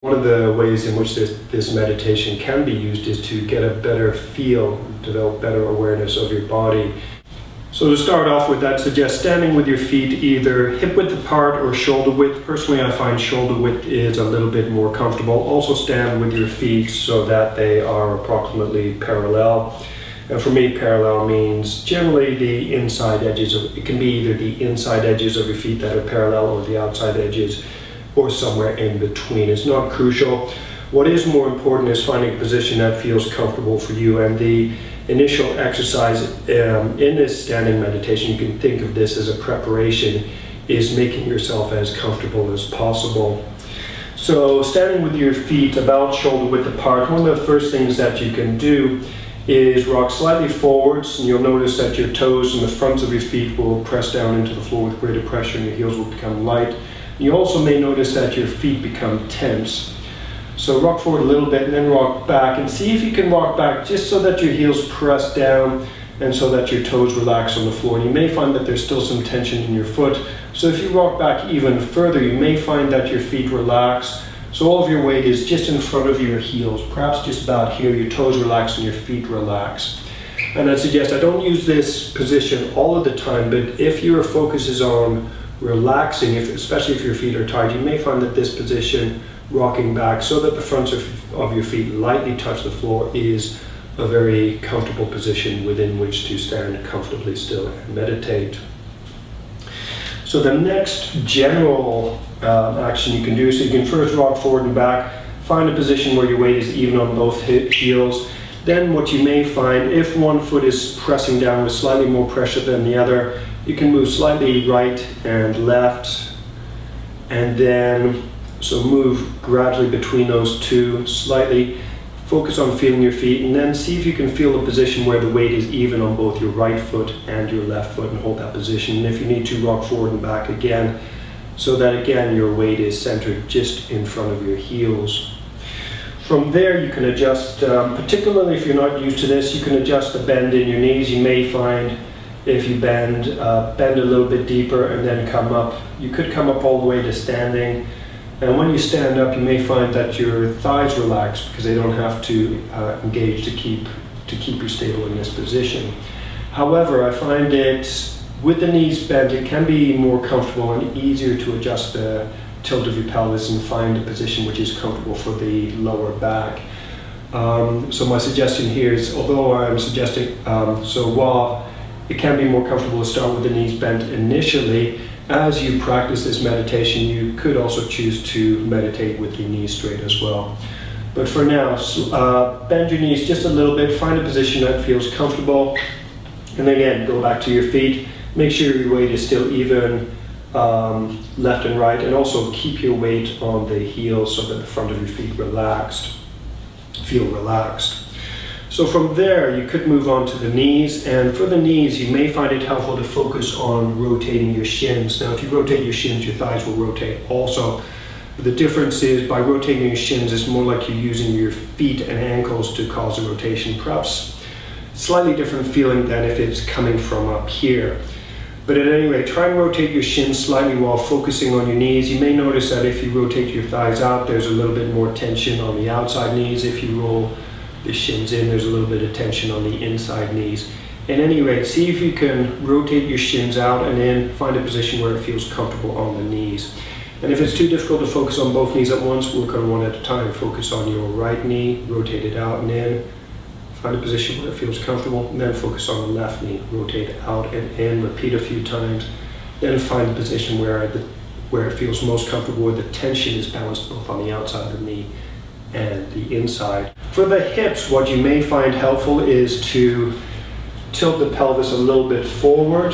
One of the ways in which this meditation can be used is to get a better feel, develop better awareness of your body. So to start off with, I'd suggest standing with your feet either hip width apart or shoulder width. Personally, I find shoulder width is a little bit more comfortable. Also stand with your feet so that they are approximately parallel. And for me, parallel means generally the inside edges of, it can be either the inside edges of your feet that are parallel or the outside edges, or somewhere in between. It's not crucial. What is more important is finding a position that feels comfortable for you. And the initial exercise in this standing meditation, you can think of this as a preparation, is making yourself as comfortable as possible. So standing with your feet about shoulder width apart, one of the first things that you can do is rock slightly forwards, and you'll notice that your toes and the fronts of your feet will press down into the floor with greater pressure and your heels will become light. You also may notice that your feet become tense. So rock forward a little bit and then rock back, and see if you can rock back just so that your heels press down and so that your toes relax on the floor. And you may find that there's still some tension in your foot. So if you rock back even further, you may find that your feet relax. So all of your weight is just in front of your heels, perhaps just about here. Your toes relax and your feet relax. And I'd suggest I don't use this position all of the time, but if your focus is on relaxing, especially if your feet are tired, you may find that this position, rocking back so that the fronts of your feet lightly touch the floor, is a very comfortable position within which to stand comfortably still and meditate. So the next general action you can do, so you can first rock forward and back, find a position where your weight is even on both heels. Then what you may find, if one foot is pressing down with slightly more pressure than the other, you can move slightly right and left, and then so move gradually between those two, slightly focus on feeling your feet, and then see if you can feel a position where the weight is even on both your right foot and your left foot, and hold that position. And if you need to, rock forward and back again, so that again your weight is centered just in front of your heels. From there you can adjust, particularly if you're not used to this, you can adjust the bend in your knees. You may find if you bend a little bit deeper and then come up. You could come up all the way to standing. And when you stand up, you may find that your thighs relax because they don't have to engage to keep you stable in this position. However, I find it, with the knees bent, it can be more comfortable and easier to adjust the tilt of your pelvis and find a position which is comfortable for the lower back. So my suggestion here is, although I'm suggesting, so while it can be more comfortable to start with the knees bent initially, as you practice this meditation, you could also choose to meditate with your knees straight as well. But for now, bend your knees just a little bit, find a position that feels comfortable, and then again, go back to your feet. Make sure your weight is still even left and right, and also keep your weight on the heels so that the front of your feet feel relaxed. So from there, you could move on to the knees, and for the knees, you may find it helpful to focus on rotating your shins. Now, if you rotate your shins, your thighs will rotate also. The difference is, by rotating your shins, it's more like you're using your feet and ankles to cause a rotation. Perhaps slightly different feeling than if it's coming from up here. But at any rate, try and rotate your shins slightly while focusing on your knees. You may notice that if you rotate your thighs out, there's a little bit more tension on the outside knees. If you roll the shins in, there's a little bit of tension on the inside knees. At any rate, see if you can rotate your shins out and then find a position where it feels comfortable on the knees. And if it's too difficult to focus on both knees at once, work on one at a time. Focus on your right knee, rotate it out and in. Find a position where it feels comfortable, and then focus on the left knee, rotate out and in, repeat a few times. Then find a position where it feels most comfortable, where the tension is balanced both on the outside of the knee and the inside. For the hips, what you may find helpful is to tilt the pelvis a little bit forward,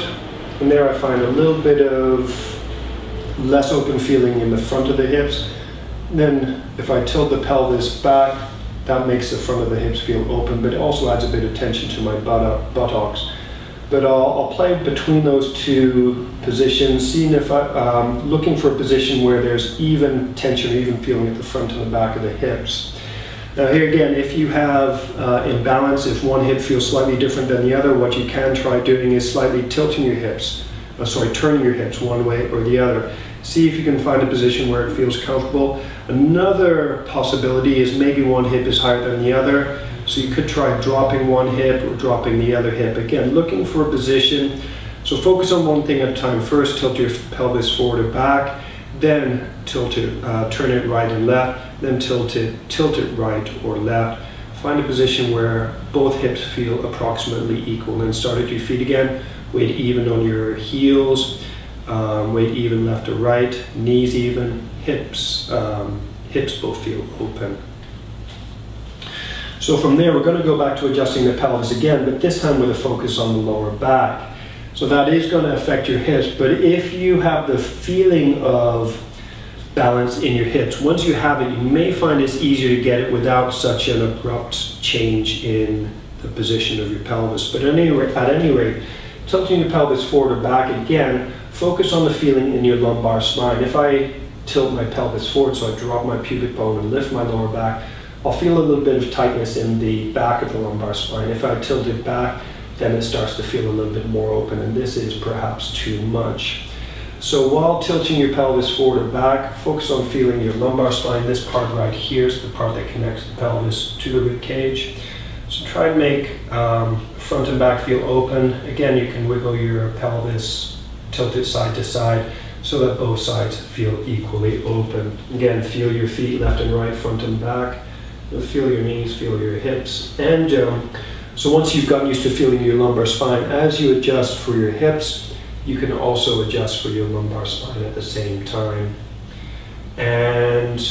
and there I find a little bit of less open feeling in the front of the hips. And then if I tilt the pelvis back, that makes the front of the hips feel open, but it also adds a bit of tension to my buttocks. But I'll play between those two positions, seeing if looking for a position where there's even tension or even feeling at the front and the back of the hips. Now here again, if you have imbalance, if one hip feels slightly different than the other, what you can try doing is slightly tilting your hips turning your hips one way or the other. See if you can find a position where it feels comfortable. Another possibility is maybe one hip is higher than the other. So you could try dropping one hip or dropping the other hip. Again, looking for a position. So focus on one thing at a time. First, tilt your pelvis forward or back, then tilt it, turn it right and left, then tilt it right or left. Find a position where both hips feel approximately equal. Then start at your feet again. Weight even on your heels. Weight even left or right. Knees even. Hips both feel open. So from there, we're going to go back to adjusting the pelvis again, but this time with a focus on the lower back. So that is going to affect your hips, but if you have the feeling of balance in your hips, once you have it, you may find it's easier to get it without such an abrupt change in the position of your pelvis. But at any rate, tilting your pelvis forward or back again, focus on the feeling in your lumbar spine. If I tilt my pelvis forward, so I drop my pubic bone and lift my lower back, I'll feel a little bit of tightness in the back of the lumbar spine. If I tilt it back, then it starts to feel a little bit more open, and this is perhaps too much. So while tilting your pelvis forward or back, focus on feeling your lumbar spine. This part right here is the part that connects the pelvis to the rib cage. So try and make front and back feel open. Again, you can wiggle your pelvis, tilt it side to side, so that both sides feel equally open. Again, feel your feet left and right, front and back. Feel your knees, feel your hips. And so once you've gotten used to feeling your lumbar spine, as you adjust for your hips, you can also adjust for your lumbar spine at the same time. And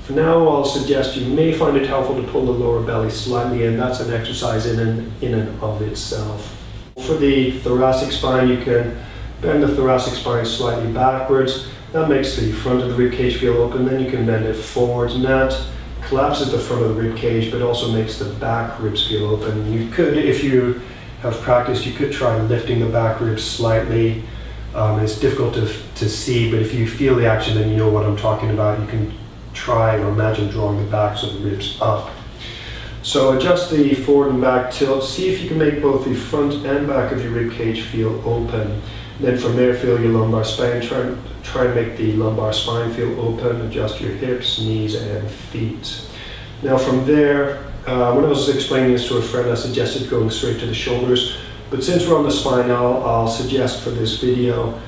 for now, I'll suggest you may find it helpful to pull the lower belly slightly in. That's an exercise in and of itself. For the thoracic spine, you can bend the thoracic spine slightly backwards. That makes the front of the rib cage feel open. Then you can bend it forwards, and that collapses the front of the rib cage, but also makes the back ribs feel open. You could, if you have practiced, you could try lifting the back ribs slightly. It's difficult to see, but if you feel the action, then you know what I'm talking about. You can try or imagine drawing the backs of the ribs up. So adjust the forward and back tilt. See if you can make both the front and back of your rib cage feel open. Then from there, feel your lumbar spine. Try and make the lumbar spine feel open. Adjust your hips, knees, and feet. Now from there, when I was explaining this to a friend, I suggested going straight to the shoulders. But since we're on the spine, I'll suggest for this video,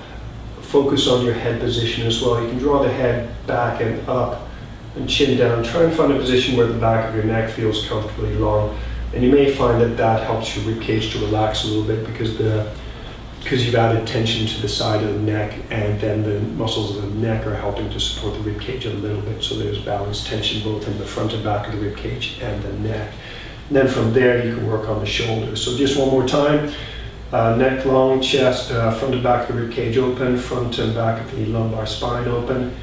focus on your head position as well. You can draw the head back and up and chin down. Try and find a position where the back of your neck feels comfortably long. And you may find that helps your rib cage to relax a little bit because you've added tension to the side of the neck, and then the muscles of the neck are helping to support the rib cage a little bit, so there's balanced tension both in the front and back of the rib cage and the neck. And then from there you can work on the shoulders. So just one more time, neck long, chest, front and back of the rib cage open, front and back of the lumbar spine open,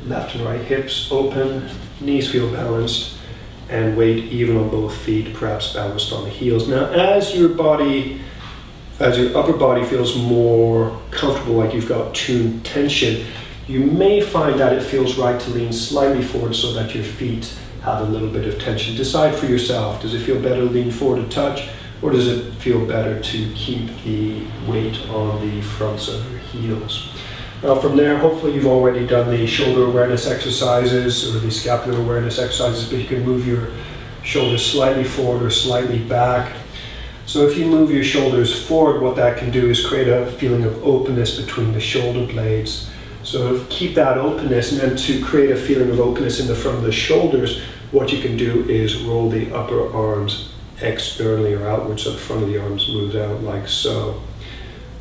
left and right hips open, knees feel balanced, and weight even on both feet, perhaps balanced on the heels. Now as your upper body feels more comfortable, like you've got tuned tension, you may find that it feels right to lean slightly forward so that your feet have a little bit of tension. Decide for yourself. Does it feel better to lean forward a touch, or does it feel better to keep the weight on the fronts of your heels? Now from there, hopefully you've already done the shoulder awareness exercises or the scapular awareness exercises, but you can move your shoulders slightly forward or slightly back. So if you move your shoulders forward, what that can do is create a feeling of openness between the shoulder blades. So keep that openness, and then to create a feeling of openness in the front of the shoulders, what you can do is roll the upper arms externally or outwards, so the front of the arms moves out like so.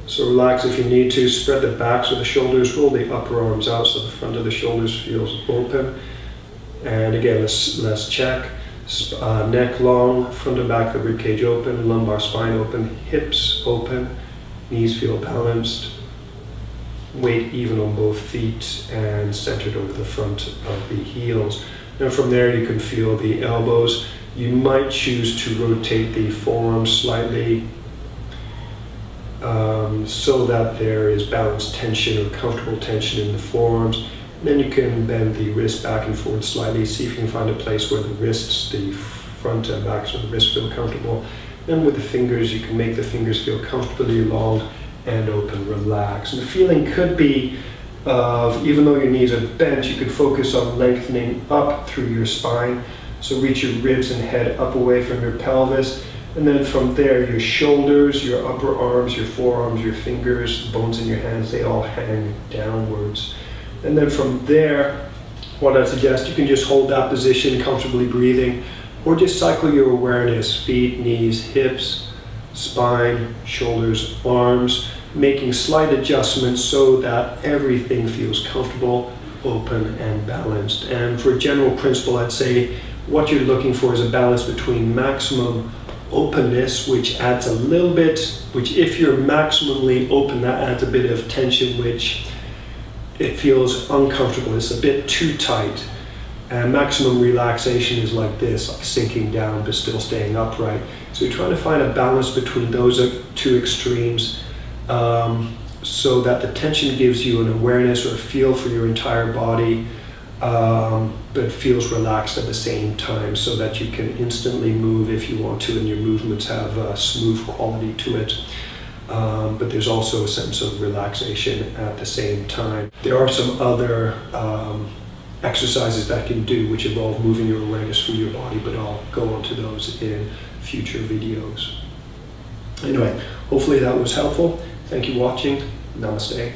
So relax if you need to, spread the backs of the shoulders, roll the upper arms out so the front of the shoulders feels open. And again, let's check. Neck long, front and back of the rib cage open, lumbar spine open, hips open, knees feel balanced, weight even on both feet and centered over the front of the heels. And from there you can feel the elbows. You might choose to rotate the forearms slightly so that there is balanced tension or comfortable tension in the forearms. Then you can bend the wrist back and forth slightly. See if you can find a place where the wrists, the front and backs of the wrist feel comfortable. Then with the fingers, you can make the fingers feel comfortably long and open, relax. And the feeling could be of, even though your knees are bent, you could focus on lengthening up through your spine. So reach your ribs and head up away from your pelvis. And then from there, your shoulders, your upper arms, your forearms, your fingers, bones in your hands, they all hang downwards. And then from there, what I suggest, you can just hold that position, comfortably breathing, or just cycle your awareness, feet, knees, hips, spine, shoulders, arms, making slight adjustments so that everything feels comfortable, open, and balanced. And for a general principle, I'd say what you're looking for is a balance between maximum openness, which adds a little bit, which if you're maximally open, that adds a bit of tension, which it feels uncomfortable, it's a bit too tight. And maximum relaxation is like this, like sinking down but still staying upright. So you're trying to find a balance between those two extremes, so that the tension gives you an awareness or a feel for your entire body, but feels relaxed at the same time, so that you can instantly move if you want to, and your movements have a smooth quality to it. But there's also a sense of relaxation at the same time. There are some other exercises that you can do which involve moving your awareness through your body, but I'll go on to those in future videos. Anyway, hopefully that was helpful. Thank you for watching. Namaste.